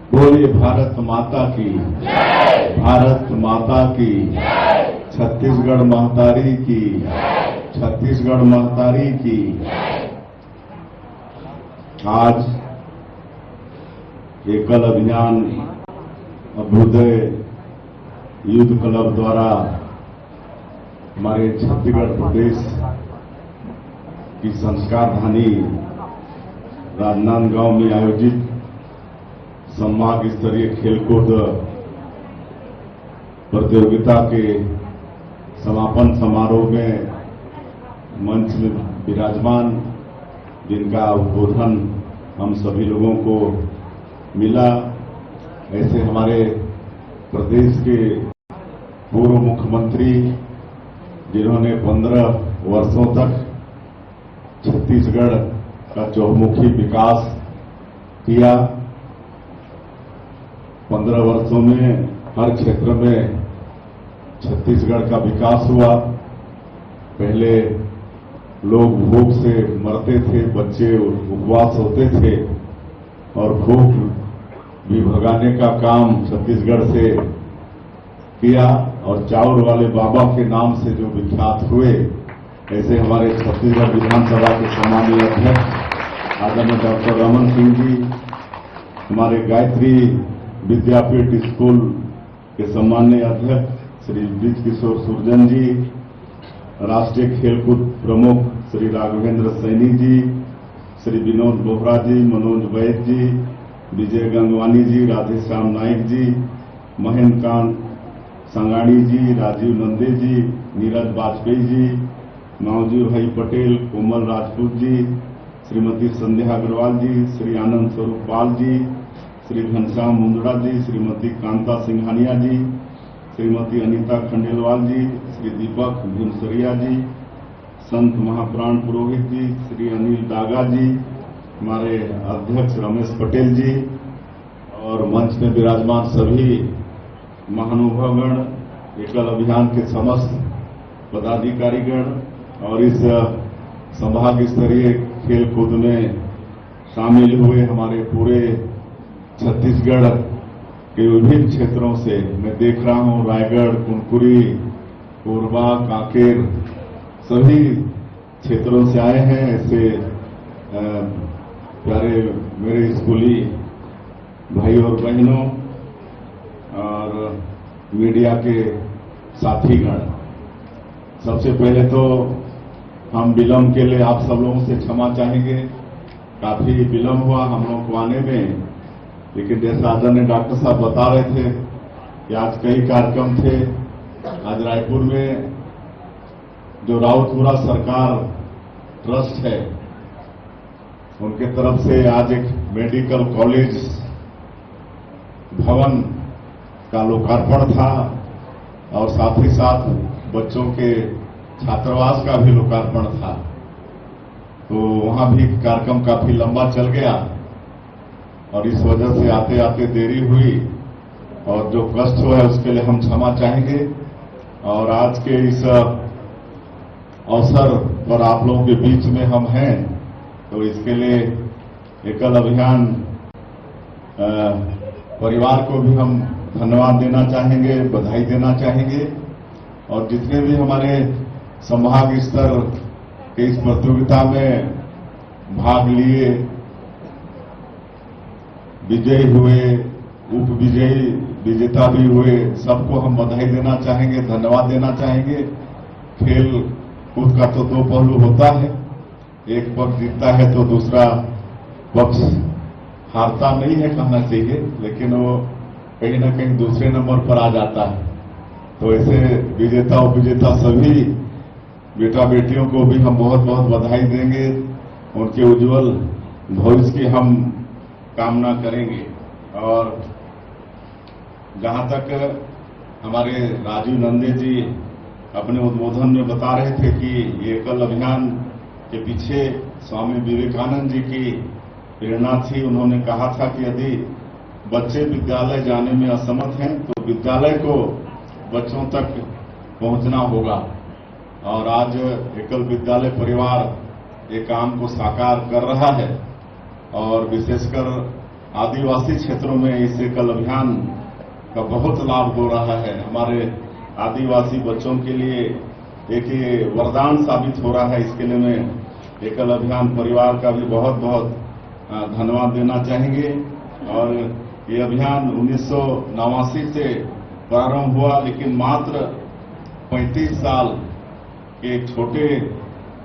बोलिए भारत माता की, भारत माता की, छत्तीसगढ़ महतारी की, छत्तीसगढ़ महतारी की। आज एकल अभियान अभ्युदय युद्ध क्लब द्वारा हमारे छत्तीसगढ़ प्रदेश की संस्कार धानी राजनांदगांव में आयोजित संभाग स्तरीय खेलकूद प्रतियोगिता के समापन समारोह में मंच में विराजमान, जिनका उद्बोधन हम सभी लोगों को मिला, ऐसे हमारे प्रदेश के पूर्व मुख्यमंत्री जिन्होंने 15 वर्षों तक छत्तीसगढ़ का चौमुखी विकास किया। 15 वर्षों में हर क्षेत्र में छत्तीसगढ़ का विकास हुआ। पहले लोग भूख से मरते थे, बच्चे उपवास होते थे और भूख भी भगाने का काम छत्तीसगढ़ से किया और चाउर वाले बाबा के नाम से जो विख्यात हुए, ऐसे हमारे छत्तीसगढ़ विधानसभा के सम्मानीय अध्यक्ष आदरणीय डॉक्टर रमन सिंह जी, हमारे गायत्री विद्यापीठ स्कूल के सम्मानीय अध्यक्ष श्री ब्रिज किशोर सुरजन जी, राष्ट्रीय खेलकूद प्रमुख श्री राघवेंद्र सैनी जी, श्री विनोद बोहरा जी, मनोज वैद जी, विजय गंगवानी जी, राधेश्याम नाइक जी, महेंद्र कांत संगाणी जी, राजीव नंदे जी, नीरज वाजपेयी जी, मावजी भाई पटेल, कोमल राजपूत जी, श्रीमती संध्या अग्रवाल जी, श्री आनंद स्वरूप पाल जी, श्री घनश्याम मुंदड़ा जी, श्रीमती कांता सिंघानिया जी, श्रीमती अनीता खंडेलवाल जी, श्री दीपक भुनसरिया जी, संत महाप्राण पुरोहित जी, श्री अनिल डागा जी, हमारे अध्यक्ष रमेश पटेल जी और मंच में विराजमान सभी महानुभावगण, एकल अभियान के समस्त पदाधिकारीगण और इस संभाग स्तरीय खेल कूद में शामिल हुए हमारे पूरे छत्तीसगढ़ के विभिन्न क्षेत्रों से मैं देख रहा हूं, रायगढ़, कुनकुरी, कोरबा, कांकेर सभी क्षेत्रों से आए हैं। ऐसे प्यारे मेरे स्कूली भाई और बहनों और मीडिया के साथीगण, सबसे पहले तो हम विलंब के लिए आप सब लोगों से क्षमा चाहेंगे। काफी विलंब हुआ हम लोग को आने में, लेकिन जैसा आदरणीय डॉक्टर साहब बता रहे थे कि आज कई कार्यक्रम थे। आज रायपुर में जो राउतपुरा सरकार ट्रस्ट है, उनके तरफ से आज एक मेडिकल कॉलेज भवन का लोकार्पण था और साथ ही साथ बच्चों के छात्रावास का भी लोकार्पण था। तो वहां भी कार्यक्रम काफी लंबा चल गया और इस वजह से आते आते देरी हुई और जो कष्ट हुआ है उसके लिए हम क्षमा चाहेंगे। और आज के इस अवसर पर आप लोगों के बीच में हम हैं, तो इसके लिए एकल अभियान परिवार को भी हम धन्यवाद देना चाहेंगे, बधाई देना चाहेंगे और जितने भी हमारे संभाग स्तर के इस प्रतियोगिता में भाग लिए, विजयी हुए, उप विजयी, विजेता भी हुए, सबको हम बधाई देना चाहेंगे, धन्यवाद देना चाहेंगे। खेल कूद का तो दो पहलू होता है, एक पक्ष जीतता है तो दूसरा पक्ष हारता नहीं है कहना चाहिए, लेकिन वो कहीं ना कहीं दूसरे नंबर पर आ जाता है। तो ऐसे विजेता उपविजेता सभी बेटा बेटियों को भी हम बहुत बहुत बधाई देंगे, उनके उज्जवल भविष्य की हम कामना करेंगे। और जहां तक हमारे राजीव नंदे जी अपने उद्बोधन में बता रहे थे कि ये एकल अभियान के पीछे स्वामी विवेकानंद जी की प्रेरणा थी। उन्होंने कहा था कि यदि बच्चे विद्यालय जाने में असमर्थ हैं तो विद्यालय को बच्चों तक पहुंचना होगा। और आज एकल विद्यालय परिवार ये काम को साकार कर रहा है और विशेषकर आदिवासी क्षेत्रों में इस एकल अभियान का बहुत लाभ हो रहा है। हमारे आदिवासी बच्चों के लिए एक ये वरदान साबित हो रहा है। इसके लिए मैं एकल अभियान परिवार का भी बहुत बहुत धन्यवाद देना चाहेंगे। और ये अभियान 1989 से प्रारंभ हुआ, लेकिन मात्र 35 साल के एक छोटे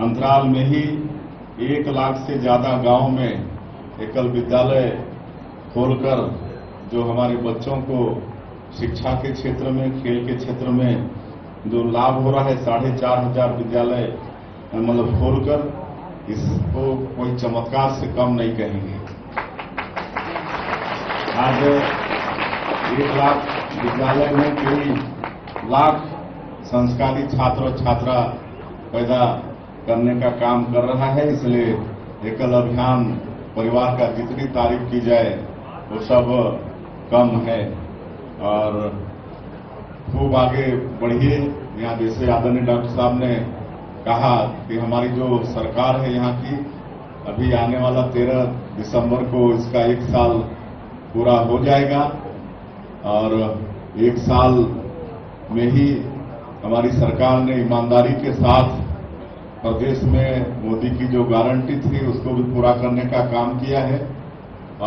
अंतराल में ही 1 लाख से ज्यादा गांव में एकल विद्यालय खोलकर जो हमारे बच्चों को शिक्षा के क्षेत्र में, खेल के क्षेत्र में जो लाभ हो रहा है, 4,500 विद्यालय मतलब खोलकर इसको कोई चमत्कार से कम नहीं कहेंगे। आज 1 लाख विद्यालय में कई लाख संस्कारी छात्र और छात्रा पैदा करने का काम कर रहा है। इसलिए एकल अभियान परिवार का जितनी तारीफ की जाए वो सब कम है और खूब आगे बढ़िए। यहाँ जैसे आदरणीय डॉक्टर साहब ने कहा कि हमारी जो सरकार है यहाँ की, अभी आने वाला 13 दिसंबर को इसका 1 साल पूरा हो जाएगा और 1 साल में ही हमारी सरकार ने ईमानदारी के साथ प्रदेश में मोदी की जो गारंटी थी उसको भी पूरा करने का काम किया है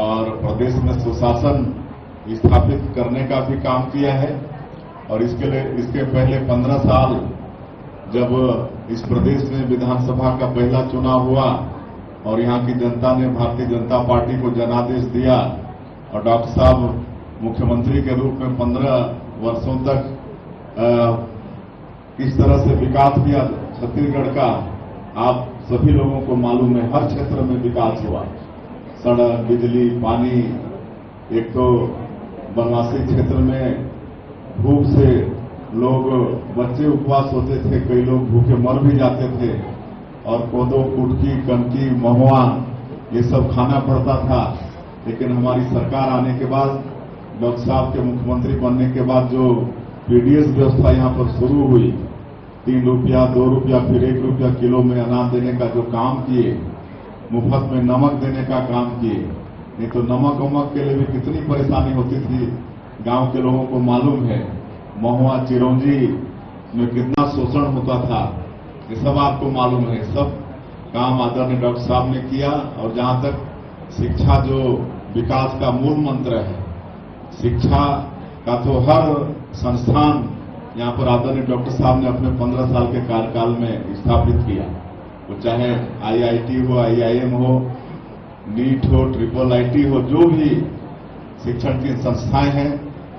और प्रदेश में सुशासन स्थापित करने का भी काम किया है। और इसके पहले 15 साल जब इस प्रदेश में विधानसभा का पहला चुनाव हुआ और यहाँ की जनता ने भारतीय जनता पार्टी को जनादेश दिया और डॉक्टर साहब मुख्यमंत्री के रूप में 15 वर्षों तक किस तरह से विकास किया छत्तीसगढ़ का, आप सभी लोगों को मालूम है। हर क्षेत्र में विकास हुआ, सड़क, बिजली, पानी। एक तो बनवासी क्षेत्र में भूख से लोग, बच्चे उपवास होते थे, कई लोग भूखे मर भी जाते थे और कोदो, कुटकी, कनकी, महुआ ये सब खाना पड़ता था। लेकिन हमारी सरकार आने के बाद, डॉक्टर साहब के मुख्यमंत्री बनने के बाद जो पीडीएस व्यवस्था यहाँ पर शुरू हुई, 3 रुपया, 2 रुपया, फिर 1 रुपया किलो में अनाज देने का जो काम किए, मुफ्त में नमक देने का काम किए। नहीं तो नमक वमक के लिए भी कितनी परेशानी होती थी, गांव के लोगों को मालूम है। महुआ, चिरौंजी में कितना शोषण होता था, ये सब आपको मालूम है। सब काम आदरणीय डॉक्टर साहब ने किया। और जहां तक शिक्षा जो विकास का मूल मंत्र है, शिक्षा का तो हर संस्थान यहाँ पर आदरणीय डॉक्टर साहब ने अपने 15 साल के कार्यकाल में स्थापित किया। वो चाहे आईआईटी हो, आईआईएम हो, नीट हो, ट्रिपल आईटी हो, जो भी शिक्षण की संस्थाएं हैं,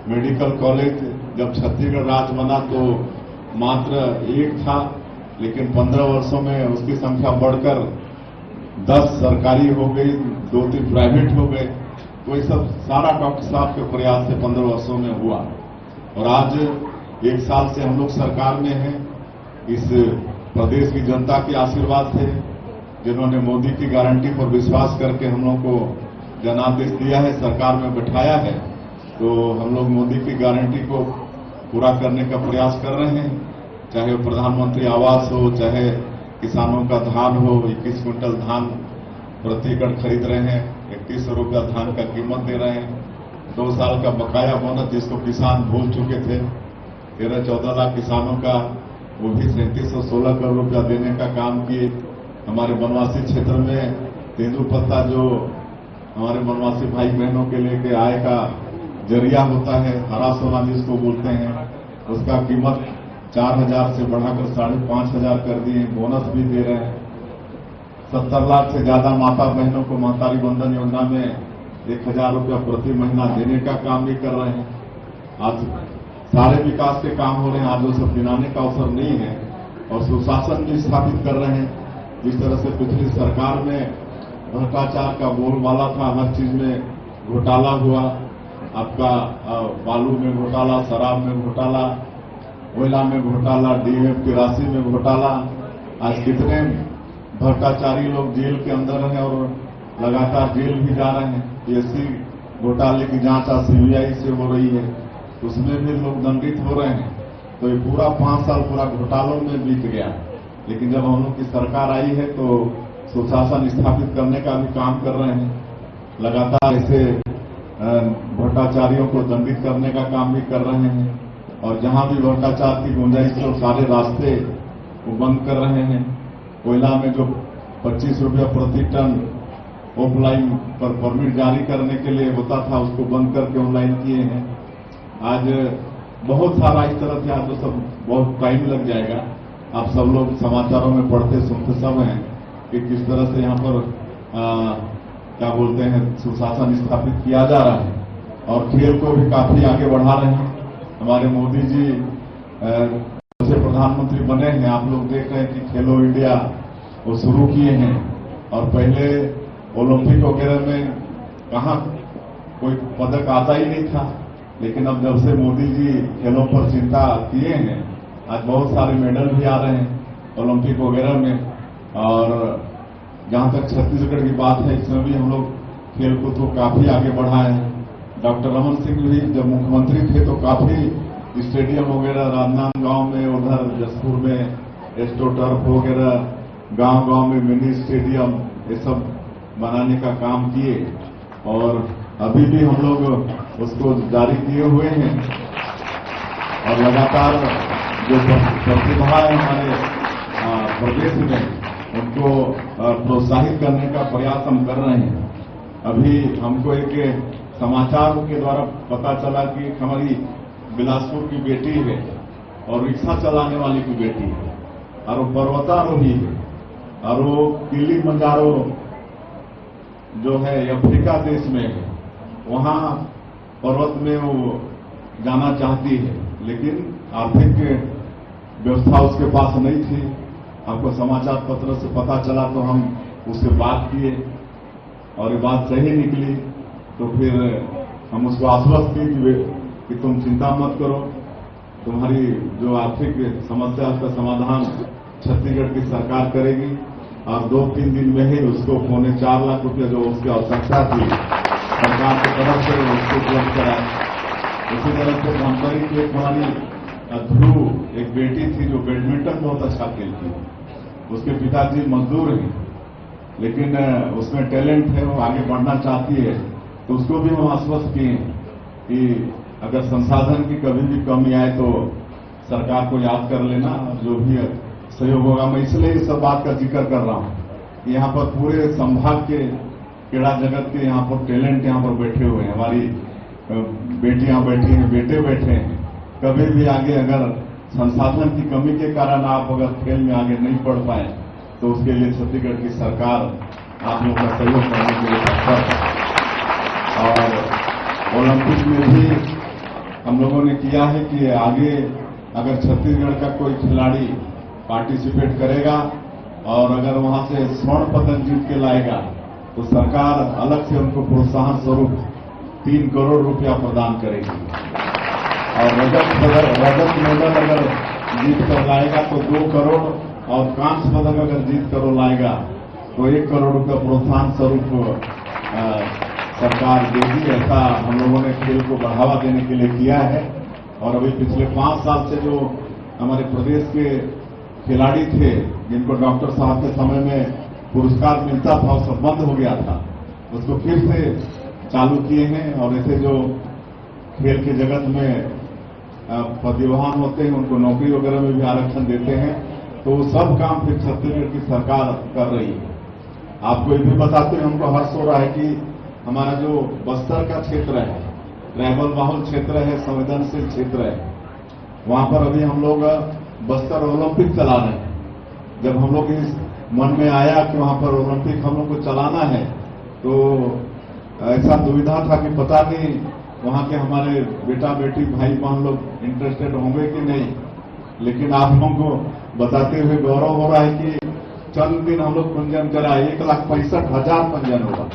मेडिकल कॉलेज। जब छत्तीसगढ़ राज्य बना तो मात्र 1 था, लेकिन 15 वर्षों में उसकी संख्या बढ़कर 10 सरकारी हो गई, 2-3 प्राइवेट हो गए। तो ये सब सारा डॉक्टर साहब के प्रयास से 15 वर्षों में हुआ। और आज 1 साल से हम लोग सरकार में हैं। इस प्रदेश की जनता के आशीर्वाद से, जिन्होंने मोदी की गारंटी पर विश्वास करके हम लोग को जनादेश दिया है, सरकार में बैठाया है, तो हम लोग मोदी की गारंटी को पूरा करने का प्रयास कर रहे हैं। चाहे वो प्रधानमंत्री आवास हो, चाहे किसानों का धान हो, 21 क्विंटल धान प्रति एकड़ खरीद रहे हैं, 3100 रुपया धान का कीमत दे रहे हैं। 2 साल का बकाया बोनस जिसको किसान भूल चुके थे, 13-14 लाख किसानों का, वो भी 3716 करोड़ रुपया देने का काम किए। हमारे बनवासी क्षेत्र में तेंदुपत्ता जो हमारे बनवासी भाई बहनों के लिए आय का जरिया होता है, हरा सोना जिसको बोलते हैं, उसका कीमत 4000 से बढ़ाकर 5500 कर दिए। बोनस भी दे रहे हैं। 70 लाख से ज्यादा माता बहनों को महतारी बंधन योजना में 1000 रुपया प्रति महीना देने का काम भी कर रहे हैं। आज सारे विकास के काम हो रहे हैं, आज वो सब गिनाने का अवसर नहीं है। और सुशासन भी स्थापित कर रहे हैं। जिस तरह से पिछली सरकार में भ्रष्टाचार का बोलबाला था, हर चीज में घोटाला हुआ, आपका बालू में घोटाला, शराब में घोटाला, कोयला में घोटाला, डीएफ की राशि में घोटाला। आज कितने भ्रष्टाचारी लोग जेल के अंदर हैं और लगातार जेल भी जा रहे हैं। पीएससी घोटाले की जांच आज सीबीआई से हो रही है, उसमें भी लोग दंडित हो रहे हैं। तो ये पूरा 5 साल पूरा घोटालों में बीत गया। लेकिन जब हम लोग की सरकार आई है तो सुशासन स्थापित करने का भी काम कर रहे हैं। लगातार ऐसे भ्रष्टाचारियों को दंडित करने का काम भी कर रहे हैं और जहां भी भ्रष्टाचार की गुंजाइश है सारे रास्ते वो बंद कर रहे हैं। कोयला में जो 25 रुपया प्रति टन ऑफलाइन पर परमिट जारी करने के लिए होता था उसको बंद करके ऑनलाइन किए हैं। आज बहुत सारा इस तरह से आज तो सब बहुत टाइम लग जाएगा। आप सब लोग समाचारों में पढ़ते सुनते सब हैं कि किस तरह से यहाँ पर क्या बोलते हैं सुशासन स्थापित किया जा रहा है और खेल को भी काफी आगे बढ़ा रहे हैं। हमारे मोदी जी जैसे प्रधानमंत्री बने हैं, आप लोग देख रहे हैं कि खेलो इंडिया वो शुरू किए हैं और पहले ओलंपिक वगैरह में कहाँ कोई पदक आता ही नहीं था, लेकिन अब जब से मोदी जी खेलों पर चिंता किए हैं आज बहुत सारे मेडल भी आ रहे हैं ओलंपिक वगैरह में। और जहां तक छत्तीसगढ़ की बात है इसमें भी हम लोग खेल को तो काफी आगे बढ़ाए हैं। डॉक्टर रमन सिंह भी जब मुख्यमंत्री थे तो काफी स्टेडियम वगैरह राजनांदगांव में, उधर जसपुर में एस्ट्रोटर्फ वगैरह, गांव-गांव में मिनी स्टेडियम ये सब बनाने का काम किए और अभी भी हम लोग उसको जारी किए हुए हैं और लगातार जो प्रतिभा है हमारे प्रदेश में उनको प्रोत्साहित करने का प्रयास हम कर रहे हैं। अभी हमको एक समाचार के द्वारा पता चला कि हमारी बिलासपुर की बेटी है और रिक्शा चलाने वाली की बेटी है और वो पर्वतारोही है और वो किलिमंजारो जो है अफ्रीका देश में है, वहां पर्वत में वो जाना चाहती है लेकिन आर्थिक व्यवस्था उसके पास नहीं थी। आपको समाचार पत्र से पता चला तो हम उससे बात किए और ये बात सही निकली तो फिर हम उसको आश्वस्त किए कि तुम चिंता मत करो, तुम्हारी जो आर्थिक समस्या उसका समाधान छत्तीसगढ़ की सरकार करेगी और 2-3 दिन में ही उसको 4.25 लाख रुपया जो उसकी आवश्यकता थी सरकार की तरफ से उसको उपलब्ध कराए। उसी तरह से धमतरी की एक हमारी ध्रुव एक बेटी थी जो बैडमिंटन बहुत अच्छा खेलती है, उसके पिताजी मजदूर हैं लेकिन उसमें टैलेंट है, वो आगे बढ़ना चाहती है तो उसको भी हम आश्वस्त किए कि अगर संसाधन की कभी भी कमी आए तो सरकार को याद कर लेना, जो भी सहयोग होगा। मैं इसलिए इस सब बात का जिक्र कर रहा हूं कि यहाँ पर पूरे संभाग के क्रीड़ा जगत के यहाँ पर टैलेंट यहाँ पर बैठे हुए हैं, हमारी बेटियां बैठी हैं, बेटे बैठे हैं। कभी भी आगे अगर संसाधन की कमी के कारण आप अगर खेल में आगे नहीं बढ़ पाए तो उसके लिए छत्तीसगढ़ की सरकार आप लोगों का सहयोग करने के लिए तत्पर है। और ओलंपिक में भी हम लोगों ने किया है कि आगे अगर छत्तीसगढ़ का कोई खिलाड़ी पार्टिसिपेट करेगा और अगर वहां से स्वर्ण पदक जीत के लाएगा तो सरकार अलग से उनको प्रोत्साहन स्वरूप 3 करोड़ रुपया प्रदान करेगी और रजत मेडल अगर जीत कर लाएगा तो 2 करोड़ और कांस्य पदक अगर जीत कर लाएगा तो 1 करोड़ रुपया प्रोत्साहन स्वरूप सरकार देगी। ऐसा हम लोगों ने खेल को बढ़ावा देने के लिए किया है और अभी पिछले 5 साल से जो हमारे प्रदेश के खिलाड़ी थे जिनको डॉक्टर साहब के समय में पुरस्कार मिलता था वो सब बंद हो गया था, उसको फिर से चालू किए हैं और ऐसे जो खेल के जगत में प्रतिभावान होते हैं उनको नौकरी वगैरह में भी आरक्षण देते हैं तो वो सब काम फिर छत्तीसगढ़ की सरकार कर रही है। आपको ये भी बताते हैं हमको हर्ष हो रहा है कि हमारा जो बस्तर का क्षेत्र है, ट्राइबल बाहुल क्षेत्र है, संवेदनशील क्षेत्र है, वहां पर अभी हम लोग बस्तर ओलंपिक चला रहे हैं। जब हम लोग इस मन में आया कि वहां पर ओलंपिक हम लोग को चलाना है तो ऐसा दुविधा था कि पता नहीं वहां के हमारे बेटा बेटी भाई बहन लोग इंटरेस्टेड होंगे कि नहीं, लेकिन आप लोगों को बताते हुए गौरव हो रहा है कि चंद दिन हम लोग पंजीयन करा 1,65,000 पंजीयन होगा।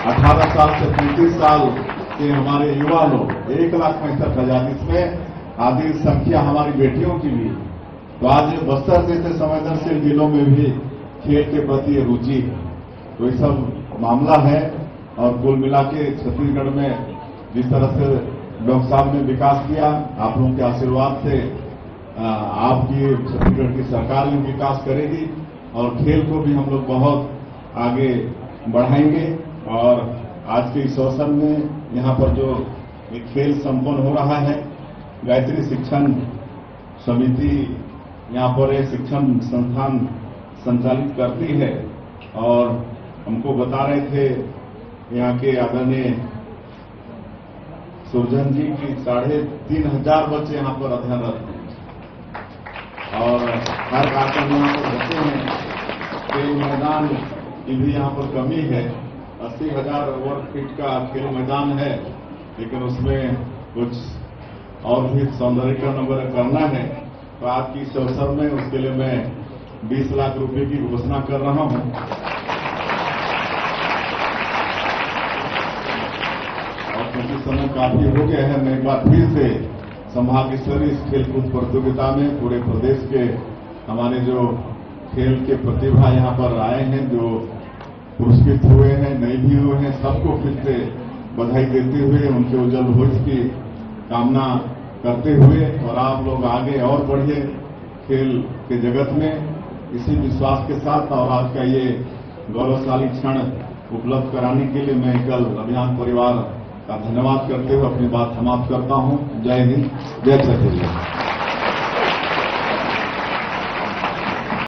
18 साल से 35 साल के हमारे युवा लोग 1,65,000, इसमें आधी संख्या हमारी बेटियों की भी। तो आज बस्तर जैसे संवेदनशील जिलों में भी खेल के प्रति रुचि है, तो ये सब मामला है। और कुल मिला के छत्तीसगढ़ में जिस तरह से डॉक्टर साहब ने विकास किया, आप लोगों के आशीर्वाद से आपकी छत्तीसगढ़ की सरकार भी विकास करेगी और खेल को भी हम लोग बहुत आगे बढ़ाएंगे और आज के इस अवसर में यहाँ पर जो एक खेल संपन्न हो रहा है, गायत्री शिक्षण समिति यहाँ पर एक शिक्षण संस्थान संचालित करती है और हमको बता रहे थे यहाँ के आदरणीय सुरजन जी की 3,500 बच्चे यहाँ पर अध्ययनरत हैं और हर कार्यक्रम यहाँ पर होते हैं। खेल मैदान की भी यहाँ पर कमी है। 80,000 वर्ग फीट का खेल मैदान है, लेकिन उसमें कुछ और भी सौंदर्यीकरण वगैरह करना है। तो आज की इस अवसर में उसके लिए मैं 20 लाख रुपए की घोषणा कर रहा हूं। और क्योंकि समय काफी हो गया है, मैं एक बार फिर से संभाग स्तरीय इस खेलकूद प्रतियोगिता में पूरे प्रदेश के हमारे जो खेल के प्रतिभा यहाँ पर आए हैं, जो पुरस्कृत हुए हैं, नहीं भी हुए हैं, सबको फिर से बधाई देते हुए उनके उज्जवल भविष्य की कामना करते हुए और आप लोग आगे और बढ़िए खेल के जगत में इसी विश्वास के साथ और आज का ये गौरवशाली क्षण उपलब्ध कराने के लिए मैं कल अभियान परिवार का धन्यवाद करते हुए अपनी बात समाप्त करता हूं। जय हिंद, जय छत्तीसगढ़।